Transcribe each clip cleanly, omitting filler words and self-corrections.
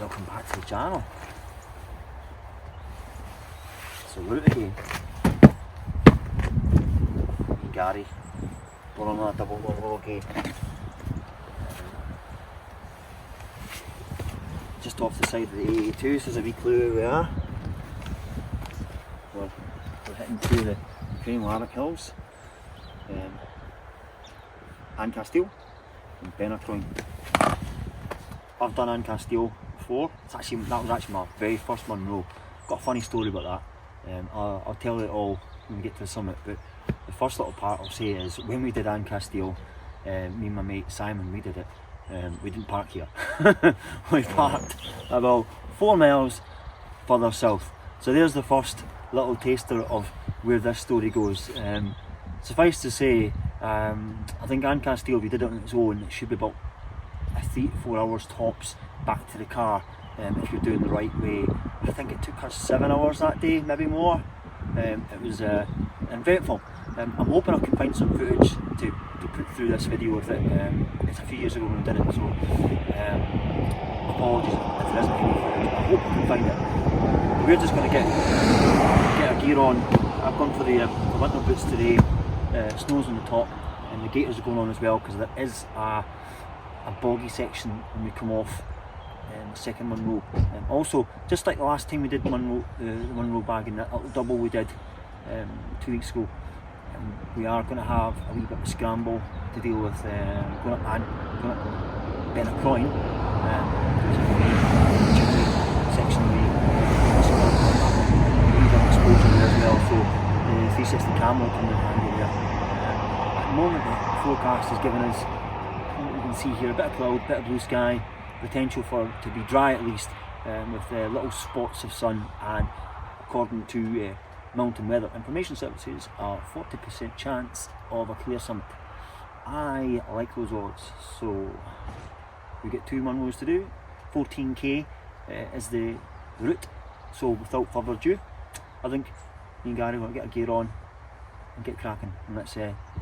Welcome back to the channel. So we're out again. Gary, we're on a double log again. Just off the side of the 82, so there's a wee clue where we are. We're hitting through the Chroin hills and Caisteal and Beinn. I've done Caisteal before. That was actually my very first Munro. Got a funny story about that. I'll tell it all when we get to the summit. But the first little part I'll say is when we did Caisteal, me and my mate Simon, we did it. We didn't park here. We parked about 4 miles further south. So there's the first little taster of where this story goes. Suffice to say, I think Caisteal, we did it on its own. It should be about 3 to 4 hours tops back to the car if you're doing the right way. I think it took us 7 hours that day, maybe more. It was eventful. I'm hoping I can find some footage to put through this video of it. It's a few years ago when we did it, so apologies if there isn't any footage. I hope I can find it. We're just going to get our gear on. I've gone for the winter boots today. Snow's on the top and the gaiters are going on as well, because there is a boggy section when we come off the second Munro. Also, just like the last time we did the Munro bagging, that little double we did 2 weeks ago, we are going to have a wee bit of a scramble to deal with going up Beinn, Chroin, which is a wee section a wee bit of exposure there as well, so the 360 camera will come in handy there. At the moment the forecast is giving us, you can see here, a bit of cloud, a bit of blue sky, potential for it to be dry at least, with little spots of sun, and according to Mountain Weather Information Services, a 40% chance of a clear summit. I like those odds, so we get 2 Munros to do. 14k is the route, so without further ado, I think me and Gary want to get our gear on and get cracking, and let's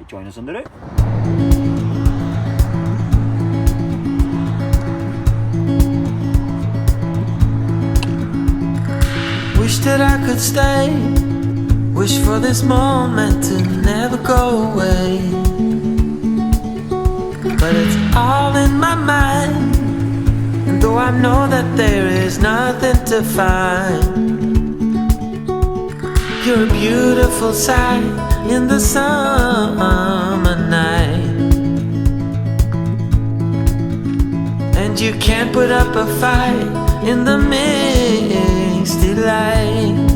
join us on the route. Wish that I could stay, wish for this moment to never go away, but it's all in my mind, and though I know that there is nothing to find, you're a beautiful sight in the summer night, and you can't put up a fight in the misty light.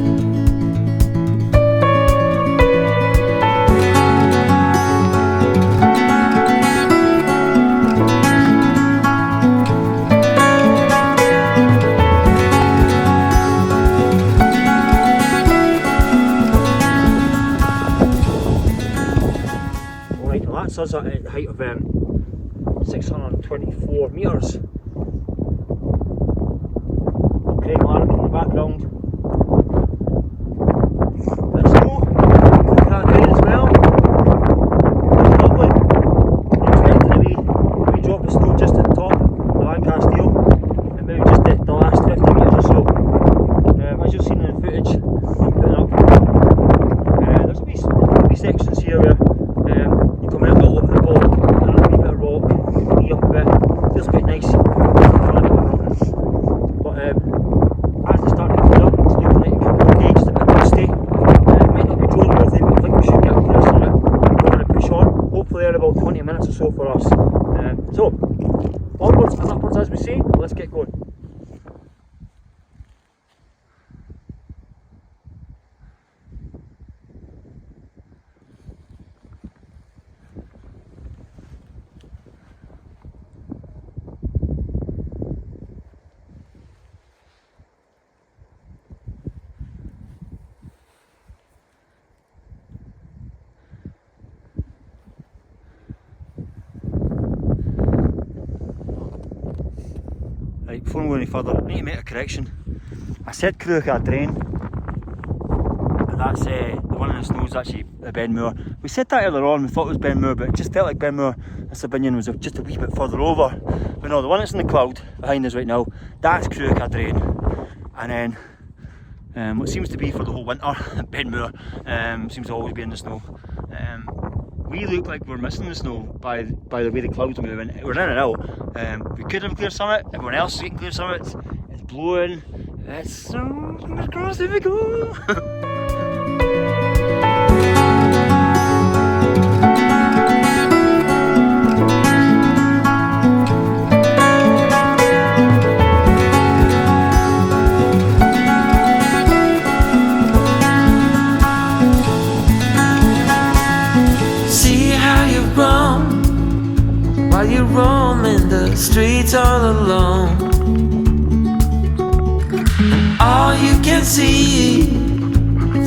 Alright, well that's us at a height of 624 metres. In the background. Bit of snow, that great as well. It's lovely. I'm expecting a wee drop of snow just at the top of Caisteal, and maybe just the last 50 metres or so. As you've seen in the footage I'm putting up, there's a wee sections here where you come out a little over the bog, and there's a wee bit of rock, wee up a bit. Feels quite nice. But as it's starting to come up, it's looking like a couple of days, just a bit misty. Might not be drone worthy, but I think we should get up to this summit. We're going to push on, hopefully in about 20 minutes or so for us. So, onwards and upwards as we say, let's get going. Right, before we go any further, I need to make a correction. I said Cruach Drain, but that's the one in the snow is actually Beinn. We said that earlier on, we thought it was Beinn, but it just felt like Beinn. This Beinn was just a wee bit further over. But no, the one that's in the cloud behind us right now, that's Caisteal. And then what seems to be for the whole winter, Beinn seems to always be in the snow. We look like we're missing the snow by the way the clouds are moving. We're in and out. We could have clear summit, everyone else is getting clear summits. It's blowing. It's so fingers crossed, here we go. While you roam in the streets all alone, and all you can see,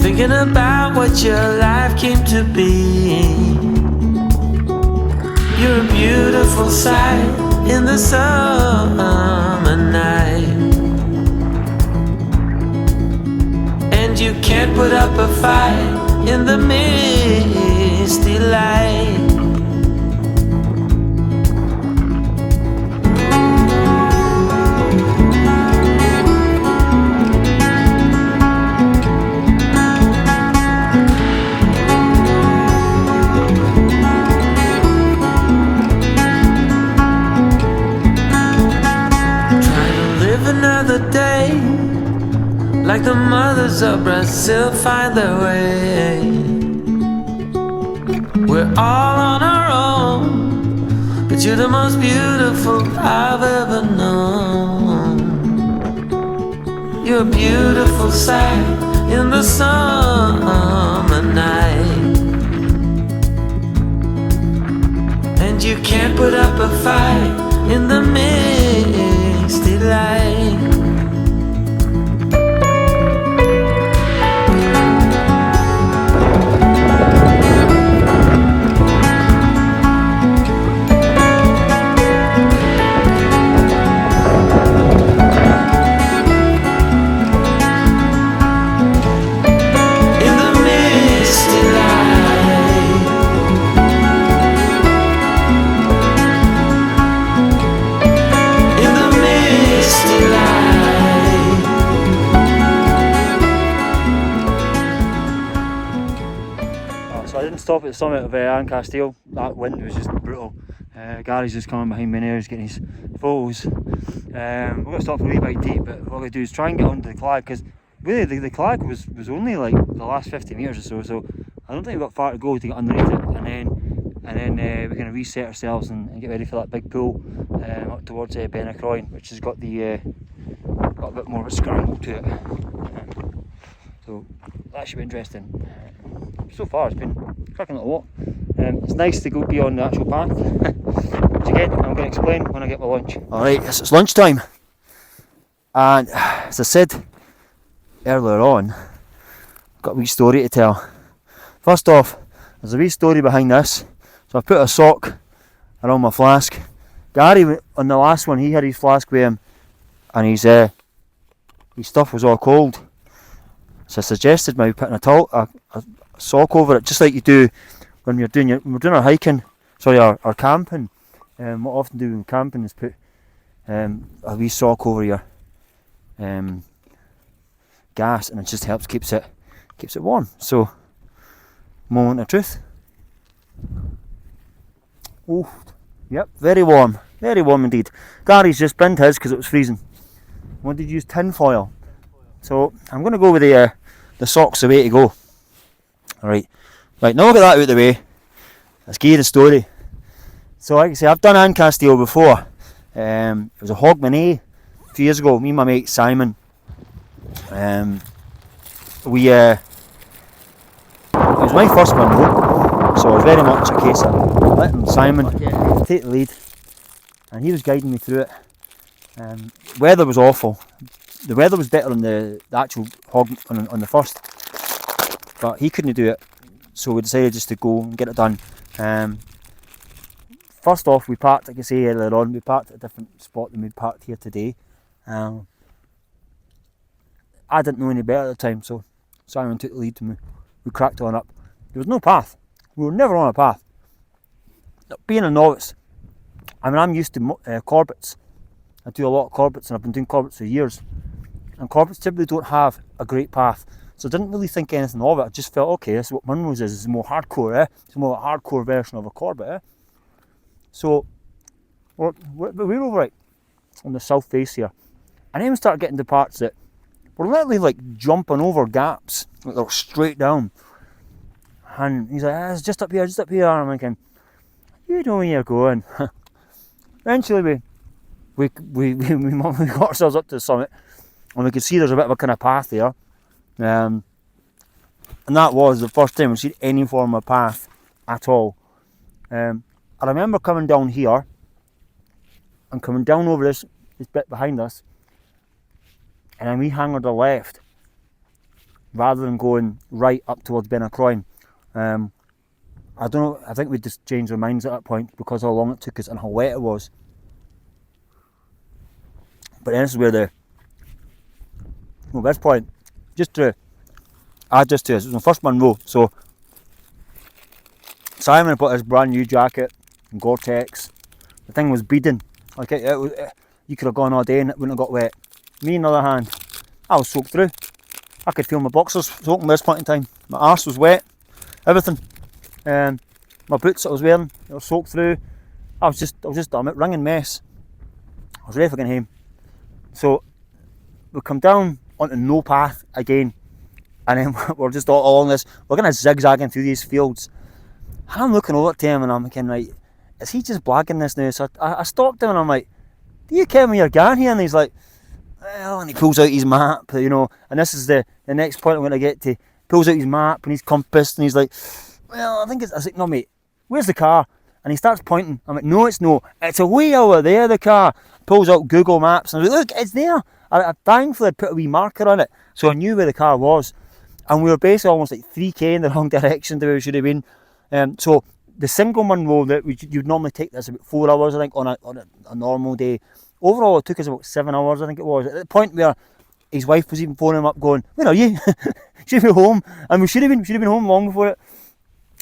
thinking about what your life came to be. You're a beautiful sight in the summer night, and you can't put up a fight in the misty light. Another day, like the mothers of Brazil find their way. We're all on our own, but you're the most beautiful I've ever known. You're a beautiful sight in the summer night, and you can't put up a fight in the misty light. So I didn't stop at the summit of Caisteal. That wind was just brutal. Gary's just coming behind me now, he's getting his photos. We're going to stop for a wee bite to eat, but what we're going to do is try and get onto the clag, because really the clag was only like the last 50 metres or so I don't think we've got far to go to get underneath it, and then we're going to reset ourselves and get ready for that big pool up towards Chroin, which has got got a bit more of a scramble to it. So that should be interesting. So far it's been cracking little walk. It's nice to go be on the actual path, which again I'm going to explain when I get my lunch. Alright, it's lunchtime, and as I said earlier on, I've got a wee story to tell. First off, there's a wee story behind this. So I put a sock around my flask. Gary, on the last one, he had his flask with him, and his stuff was all cold. So I suggested maybe putting a sock over it, just like you do when we're doing our hiking, our camping. What I often do when camping is put a wee sock over your gas, and it just helps keeps it warm. So, moment of truth. Oh, yep, very warm indeed. Gary's just binned his because it was freezing. Wanted to use tin foil, so I'm going to go with the socks the way to go. Alright, now I've got that out of the way, let's give you the story. So like I say, I've done Caisteal before. It was a Hogmanay a few years ago, me and my mate Simon. It was my first Munro, so it was very much a case of letting Simon take the lead, and he was guiding me through it. Weather was awful. The weather was better on the actual hog on the first, but he couldn't do it, so we decided just to go and get it done. First off, we parked, like I say earlier on, we parked at a different spot than we parked here today. I didn't know any better at the time, so Simon took the lead and we cracked on up. There was no path. We were never on a path. Being a novice, I mean, I'm used to corbett's. I do a lot of corbett's, and I've been doing corbett's for years. And corbett's typically don't have a great path, so I didn't really think anything of it. I just felt, okay, this is what munros is. It's more hardcore, eh? It's more a hardcore version of a corbett, eh? So we're over it on the south face here, and then we start getting to parts that were literally like jumping over gaps, like they were straight down. And he's like, it's just up here, just up here. And I'm thinking, you know where you're going. Eventually we got ourselves up to the summit, and we could see there's a bit of a kind of path there. And that was the first time we'd seen any form of path at all. I remember coming down here and coming down over this bit behind us, and then we hang on the left rather than going right up towards Beinn. I don't know, I think we just changed our minds at that point because of how long it took us and how wet it was. But then this is where this point, just to add this to this, it was my first Munro, so Simon had put his brand new jacket and Gore-Tex. The thing was beading, like you could have gone all day and it wouldn't have got wet. Me on the other hand, I was soaked through. I could feel my boxers soaking by this point in time. My arse was wet, everything. My boots that I was wearing, they were soaked through. I was just a ringing mess. I was ready for getting home. So we come down onto no path again, and then we're just all along this. We're kind of zigzagging through these fields. And I'm looking over to him and I'm thinking, right, is he just blagging this now? So I stopped him and I'm like, do you care where you're going here? And he's like, well, and he pulls out his map, you know, and this is the next point I'm going to get to. Pulls out his map and his compass and he's like, well, I was like, no mate, where's the car? And he starts pointing. I'm like, no, it's way over there, the car. Pulls out Google Maps and I was like, look, it's there. I thankfully I'd put a wee marker on it, so I knew where the car was. And we were basically almost like 3k in the wrong direction to where we should have been. So the single Munro that you'd normally take this about 4 hours, I think, on a normal day. Overall, it took us about 7 hours, I think it was. At the point where his wife was even phoning him up, going, "Where are you? Should be home." And we should have been home long before it.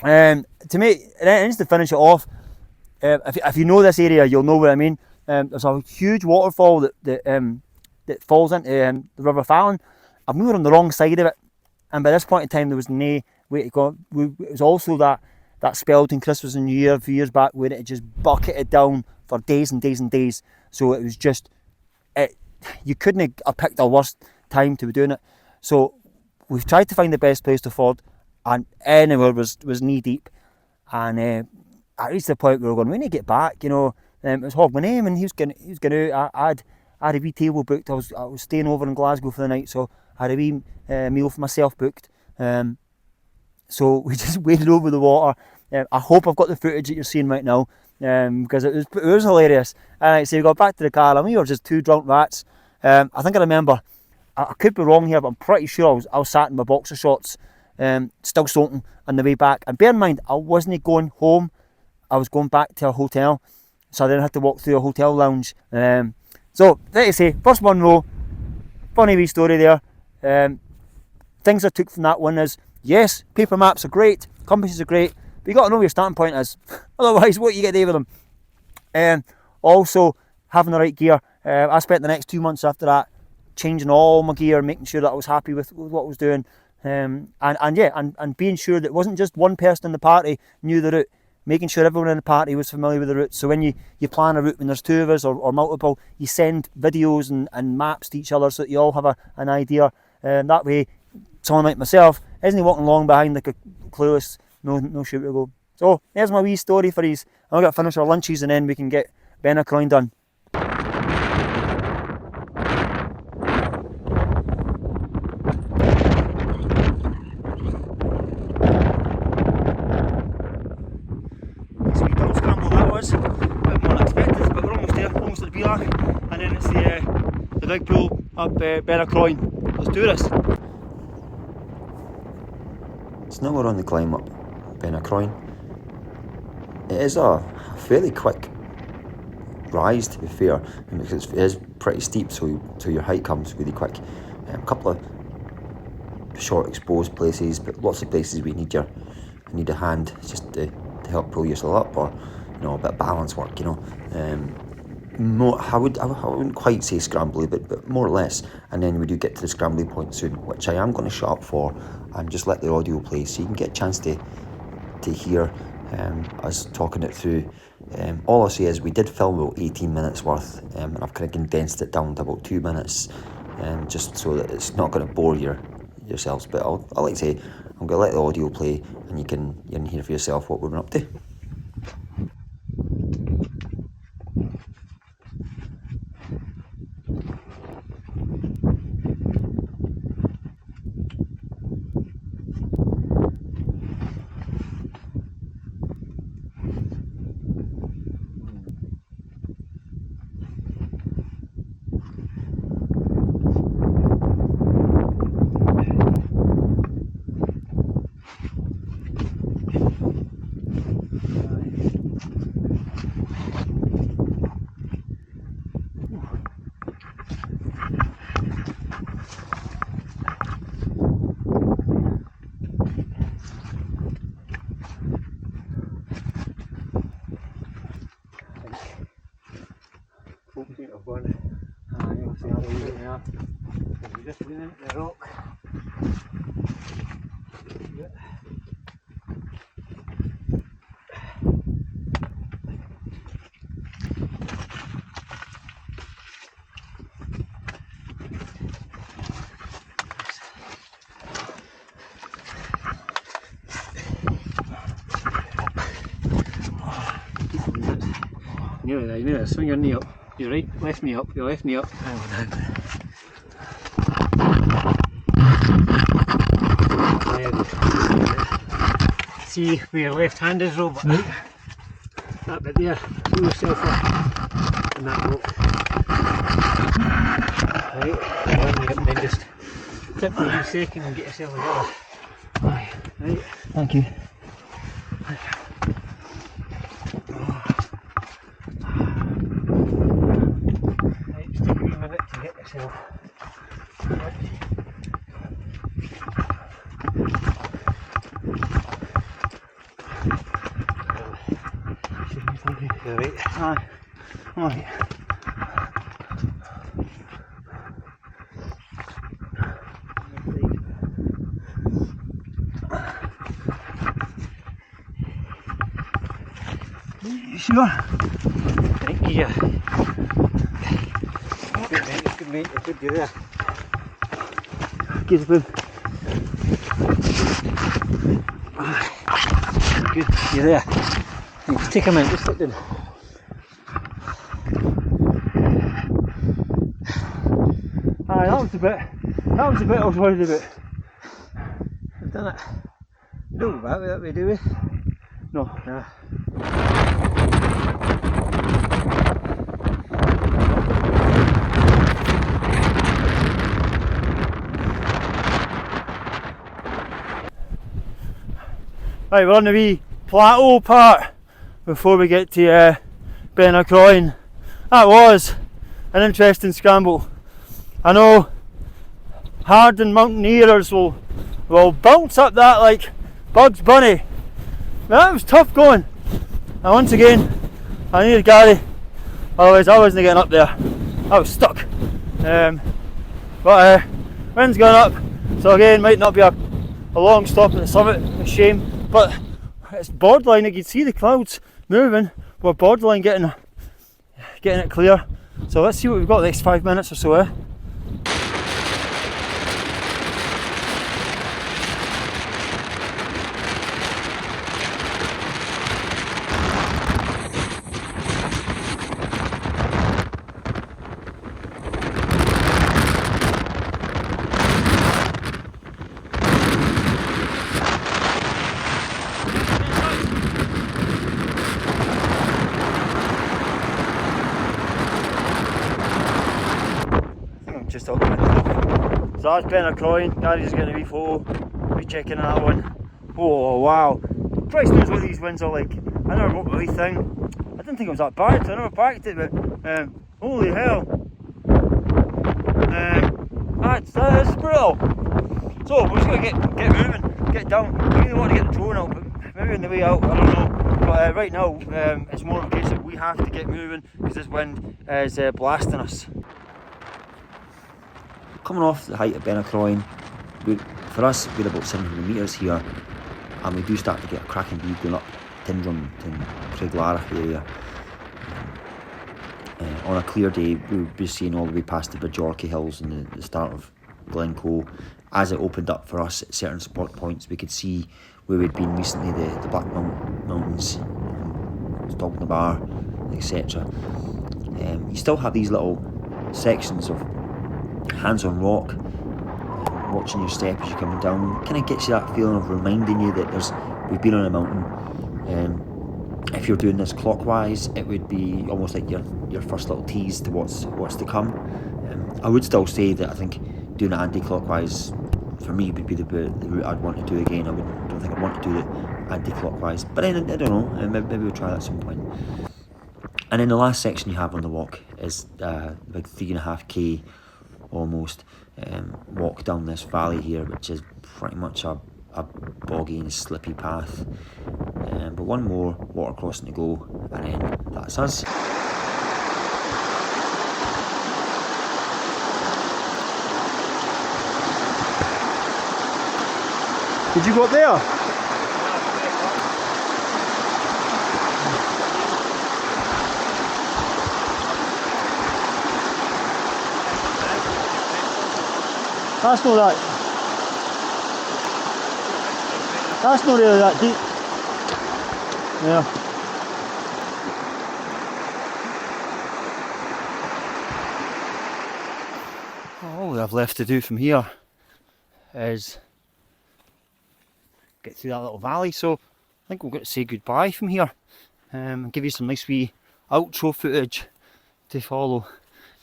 To me, and just to finish it off, if you know this area, you'll know what I mean. There's a huge waterfall that falls into the River Fallon, and we were on the wrong side of it. And by this point in time, there was no way to go. It was also that spell between Christmas and New Year a few years back where it just bucketed down for days and days and days. So it was just, you couldn't have picked a worse time to be doing it. So we've tried to find the best place to ford, and anywhere was knee deep. And I reached the point where we were going, we need to get back, you know. It was Hogmanay and he was going out. I had a wee table booked. I was staying over in Glasgow for the night, so I had a wee meal for myself booked. So we just waded over the water. I hope I've got the footage that you're seeing right now, because it was hilarious. So we got back to the car and we were just two drunk rats. I think I remember, I could be wrong here, but I'm pretty sure I was sat in my boxer shorts, still soaking on the way back. And bear in mind, I wasn't going home, I was going back to a hotel, so I didn't have to walk through a hotel lounge. So, like I say, first Munro, funny wee story there. Things I took from that one is, yes, paper maps are great, compasses are great, but you got to know where your starting point is. Otherwise, what you get to do with them? Also, having the right gear. I spent the next 2 months after that changing all my gear, making sure that I was happy with what I was doing, and being sure that it wasn't just one person in the party knew the route. Making sure everyone in the party was familiar with the route. So when you plan a route, when there's two of us or multiple, you send videos and maps to each other so that you all have an idea. That way, someone like myself isn't walking along behind like a clueless, no shoot to go. So there's my wee story for these. I've got to finish our lunches and then we can get Beinn done. And then it's the big pool up Chroin. Let's do this. So now we're on the climb up Chroin. It is a fairly quick rise, to be fair, because it is pretty steep, so your height comes really quick. A couple of short exposed places, but lots of places where you need a hand just to help pull yourself up, or a bit of balance work, More, I wouldn't quite say scrambly, but more or less. And then we do get to the scrambly point soon, which I am going to shut up for and just let the audio play so you can get a chance to hear us talking it through. All I'll say is we did film about 18 minutes worth, and I've kind of condensed it down to about 2 minutes, just so that it's not going to bore yourselves. But I'll like to say, I'm going to let the audio play and you can hear for yourself what we've been up to. Just lean into the rock. Nearly there, nearly there. Swing your knee up. Your right, left knee up, your left knee up. Hang on now. See where your left hand is, Robert. Right. That bit there. Pull yourself up in that rope. Right, then just tip for a second and get yourself together. Aye. Right. Thank you. Right, just take a wee minute to get yourself. Right. You're right. Aye. Alright. You sure? Thank you. Good mate, you're good, you're there. Give us a boom. Good, you're there. Just take a minute, just sit down. Aye, that was the bit I was worried about. I've done it. We don't go back with that way, do we? No. Nah. Right, we're on the wee plateau part before we get to Beinn. That was an interesting scramble. I know hardened mountaineers will bounce up that like Bugs Bunny. That was tough going. And once again, I needed Gary, otherwise I wasn't getting up there. I was stuck. But wind's gone up, so again might not be a long stop at the summit, a shame. But it's borderline, you can see the clouds moving, we're borderline getting it clear. So let's see what we've got the next 5 minutes or so. Just up. So that's Beinn. Gary's getting a wee photo. Be checking that one. Oh wow! Christ knows what these winds are like. I never broke the wee thing. I didn't think it was that bad. So I never packed it, but holy hell! That is brutal. So we're just gonna get moving, get down. We really want to get the drone out, but maybe on the way out, I don't know. But right now, it's more of a case that we have to get moving because this wind is blasting us. Coming off the height of Beinn, for us we're about 700 metres here, and we do start to get a cracking view going up Tyndrum to Craiglara area. On a clear day we'll be seeing all the way past the Bajorky Hills and the start of Glencoe. As it opened up for us at certain spot points, we could see where we'd been recently, the Black Mountains, Stognabar, etc. You still have these little sections of hands on rock, watching your step as you're coming down. Kind of gets you that feeling of reminding you that we've been on a mountain. If you're doing this clockwise, it would be almost like your first little tease to what's to come. I would still say that I think doing it anti-clockwise for me would be the route I'd want to do again. I don't think I'd want to do it anti-clockwise, but I don't know, maybe we'll try that at some point. And then the last section you have on the walk is like 3.5k almost walk down this valley here, which is pretty much a boggy and slippy path. But one more water crossing to go, and then that's us. Did you go up there? That's not that. That's not really that deep. Yeah. All we have left to do from here is get through that little valley, so I think we've got to say goodbye from here and give you some nice wee outro footage to follow.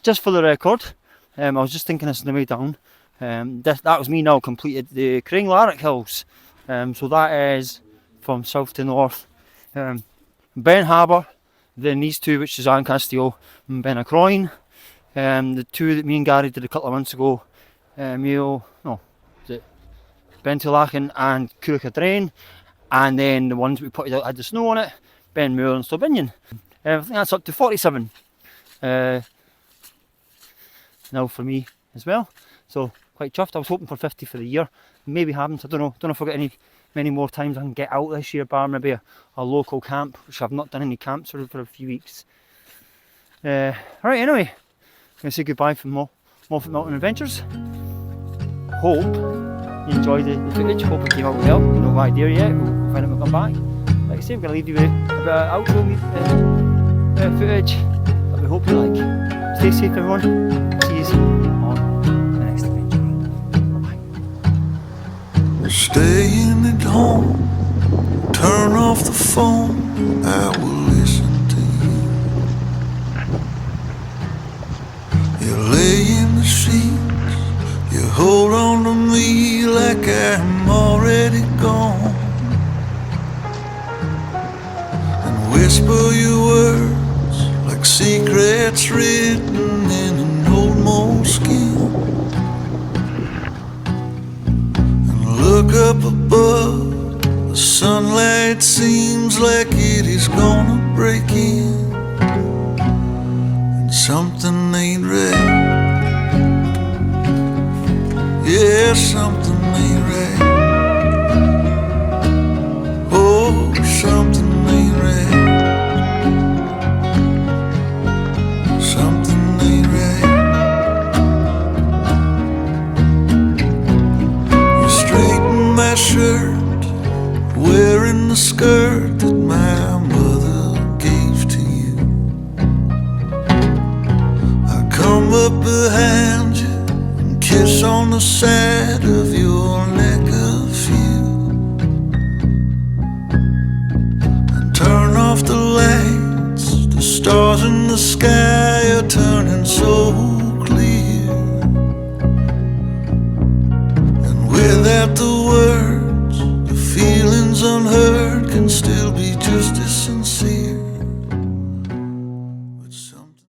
Just for the record, I was just thinking this on the way down, that was me now completed the Craiglara Hills, so that is from south to north. Beinn Harbour, then these two, which is Caisteal and Beinn, the two that me and Gary did a couple of months ago, Bentulachen and Currachdrain, and then the ones we put out had the snow on it, Munro and Beinn. I think that's up to 47 now for me as well, so quite chuffed. I was hoping for 50 for the year, maybe haven't. I don't know if I've got many more times I can get out this year, bar maybe a local camp, which I've not done any camps for a few weeks. Alright, anyway, I'm going to say goodbye from Moffat Mountain Adventures. Hope you enjoyed the footage, hope it came out well. No idea yet, we'll find out when we come back. Like I say, I'm going to leave you with a bit of outro footage that we hope you like. Stay safe everyone, see you on the next adventure. Bye bye. Staying at home, turn off the phone, I will listen to you. You lay in the sheets, you hold on to me like I'm already gone, and whisper your words like secrets written in an old moleskin. Look up above, the sunlight seems like it is gonna break in, and something ain't right. Yeah, something ain't right. Oh, something ain't right. Something ain't right. My shirt, wearing the skirt that my mother gave to you. I come up behind you and kiss on the side of your neck a few, and turn off the lights. The stars in the sky are turning so